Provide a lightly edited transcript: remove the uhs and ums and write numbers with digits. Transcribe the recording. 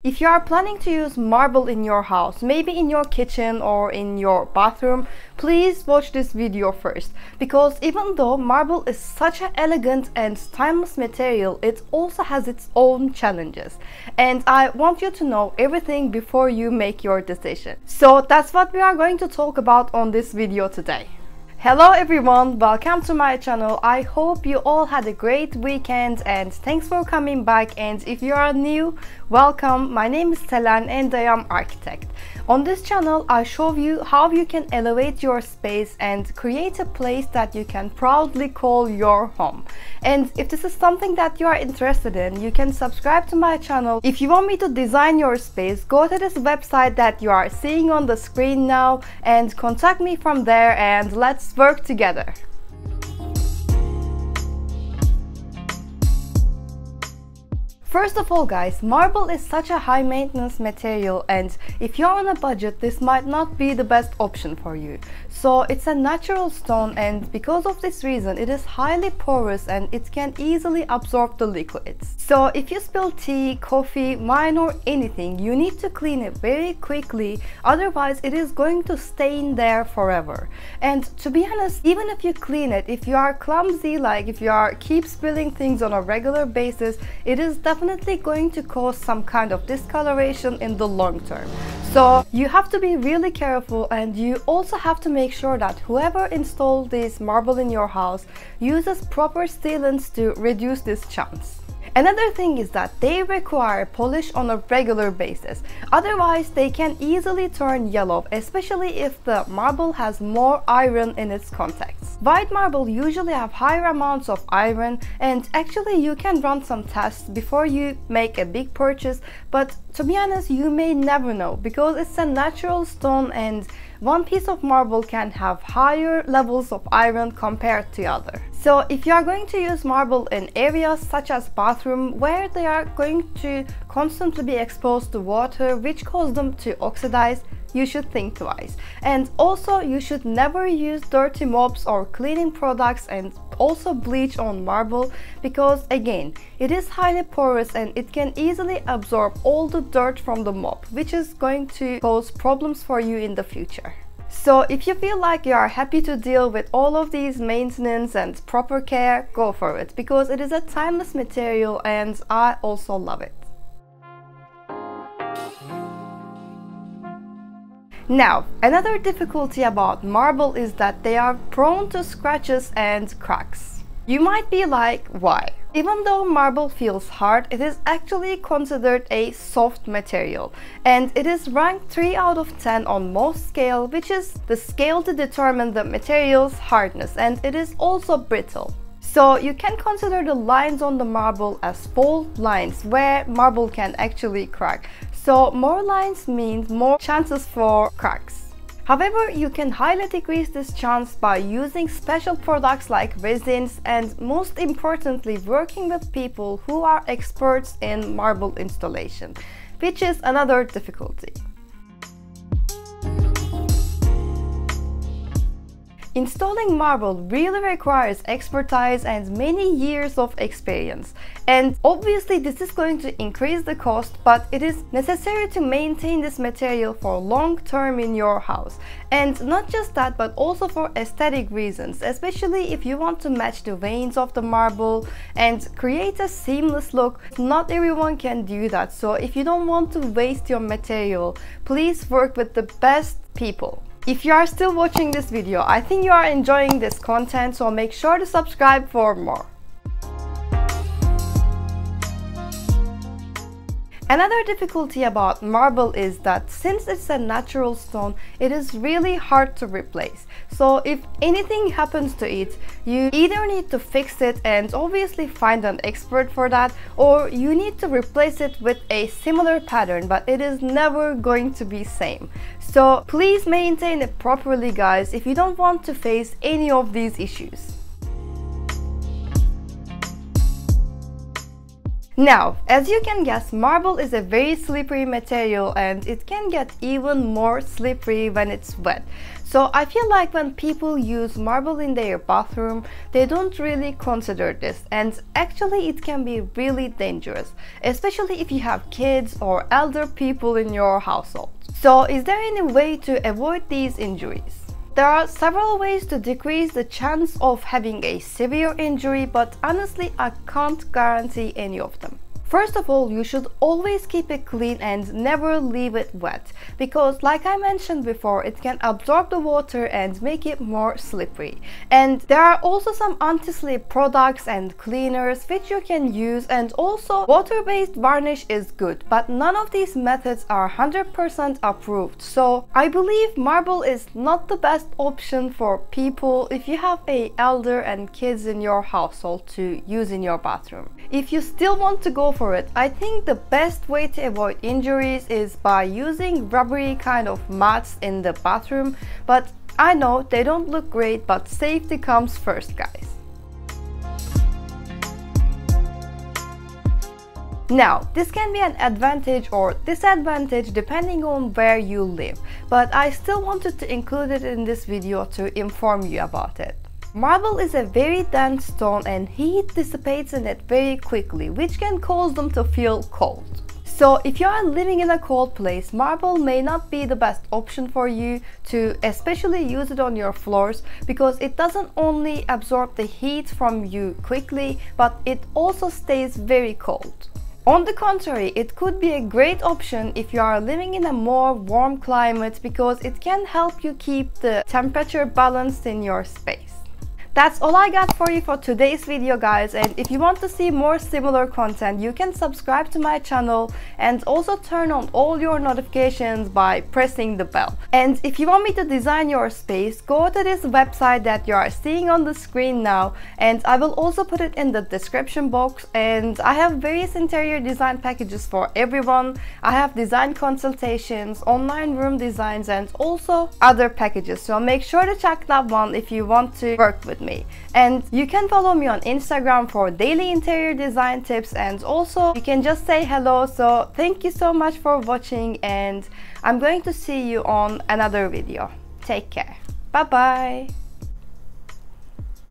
If you are planning to use marble in your house, maybe in your kitchen or in your bathroom, please watch this video first, because even though marble is such an elegant and timeless material, it also has its own challenges, and I want you to know everything before you make your decision. So that's what we are going to talk about on this video today. Hello everyone, welcome to my channel. I hope you all had a great weekend and thanks for coming back, and if you are new, welcome. My name is Selen and I am architect. On this channel I show you how you can elevate your space and create a place that you can proudly call your home. And if this is something that you are interested in, you can subscribe to my channel. If you want me to design your space, go to this website that you are seeing on the screen now and contact me from there, and let's work together. First of all guys, marble is such a high maintenance material, and if you're on a budget this might not be the best option for you. So it's a natural stone, and because of this reason it is highly porous and it can easily absorb the liquids. So if you spill tea, coffee, wine or anything, you need to clean it very quickly, otherwise it is going to stay in there forever. And to be honest, even if you clean it, if you are clumsy, like if you are keep spilling things on a regular basis, it is definitely going to cause some kind of discoloration in the long term. So you have to be really careful, and you also have to make sure that whoever installed this marble in your house uses proper sealants to reduce this chance. Another thing is that they require polish on a regular basis, otherwise they can easily turn yellow, especially if the marble has more iron in its contacts. White marble usually have higher amounts of iron, and actually you can run some tests before you make a big purchase, but to be honest you may never know, because it's a natural stone and one piece of marble can have higher levels of iron compared to other. So if you are going to use marble in areas such as bathroom where they are going to constantly be exposed to water which cause them to oxidize, you should think twice. And also you should never use dirty mops or cleaning products and also bleach on marble, because again it is highly porous and it can easily absorb all the dirt from the mop, which is going to cause problems for you in the future. So if you feel like you are happy to deal with all of these maintenance and proper care, go for it, because it is a timeless material and I also love it. Now, another difficulty about marble is that they are prone to scratches and cracks. You might be like, why? Even though marble feels hard, it is actually considered a soft material, and it is ranked 3 out of 10 on Mohs scale, which is the scale to determine the material's hardness, and it is also brittle. So you can consider the lines on the marble as fault lines where marble can actually crack. So more lines means more chances for cracks. However, you can highly decrease this chance by using special products like resins, and most importantly working with people who are experts in marble installation, which is another difficulty. Installing marble really requires expertise and many years of experience, and obviously this is going to increase the cost, but it is necessary to maintain this material for long term in your house. And not just that, but also for aesthetic reasons, especially if you want to match the veins of the marble and create a seamless look. Not everyone can do that, so if you don't want to waste your material, please work with the best people. If you are still watching this video, I think you are enjoying this content, so make sure to subscribe for more. Another difficulty about marble is that since it's a natural stone, it is really hard to replace. So if anything happens to it, you either need to fix it and obviously find an expert for that, or you need to replace it with a similar pattern, but it is never going to be same. So please maintain it properly guys if you don't want to face any of these issues. Now, as you can guess, marble is a very slippery material and it can get even more slippery when it's wet. So I feel like when people use marble in their bathroom, they don't really consider this, and actually it can be really dangerous, especially if you have kids or elder people in your household. So is there any way to avoid these injuries? There are several ways to decrease the chance of having a severe injury, but honestly I can't guarantee any of them. First of all, you should always keep it clean and never leave it wet, because like I mentioned before, it can absorb the water and make it more slippery. And there are also some anti-slip products and cleaners which you can use, and also water-based varnish is good, but none of these methods are 100% approved. So I believe marble is not the best option for people if you have a elder and kids in your household to use in your bathroom. If you still want to go for it, I think the best way to avoid injuries is by using rubbery kind of mats in the bathroom, but I know they don't look great, but safety comes first, guys. Now, this can be an advantage or disadvantage depending on where you live, but I still wanted to include it in this video to inform you about it. Marble is a very dense stone and heat dissipates in it very quickly, which can cause them to feel cold. So if you are living in a cold place, marble may not be the best option for you to especially use it on your floors, because it doesn't only absorb the heat from you quickly, but it also stays very cold. On the contrary, it could be a great option if you are living in a more warm climate, because it can help you keep the temperature balanced in your space. That's all I got for you for today's video, guys, and if you want to see more similar content, you can subscribe to my channel and also turn on all your notifications by pressing the bell. And if you want me to design your space, go to this website that you are seeing on the screen now, and I will also put it in the description box. And I have various interior design packages for everyone. I have design consultations, online room designs, and also other packages, so make sure to check that one if you want to work with me. And you can follow me on Instagram for daily interior design tips, and also you can just say hello. So thank you so much for watching, and I'm going to see you on another video. Take care. Bye bye.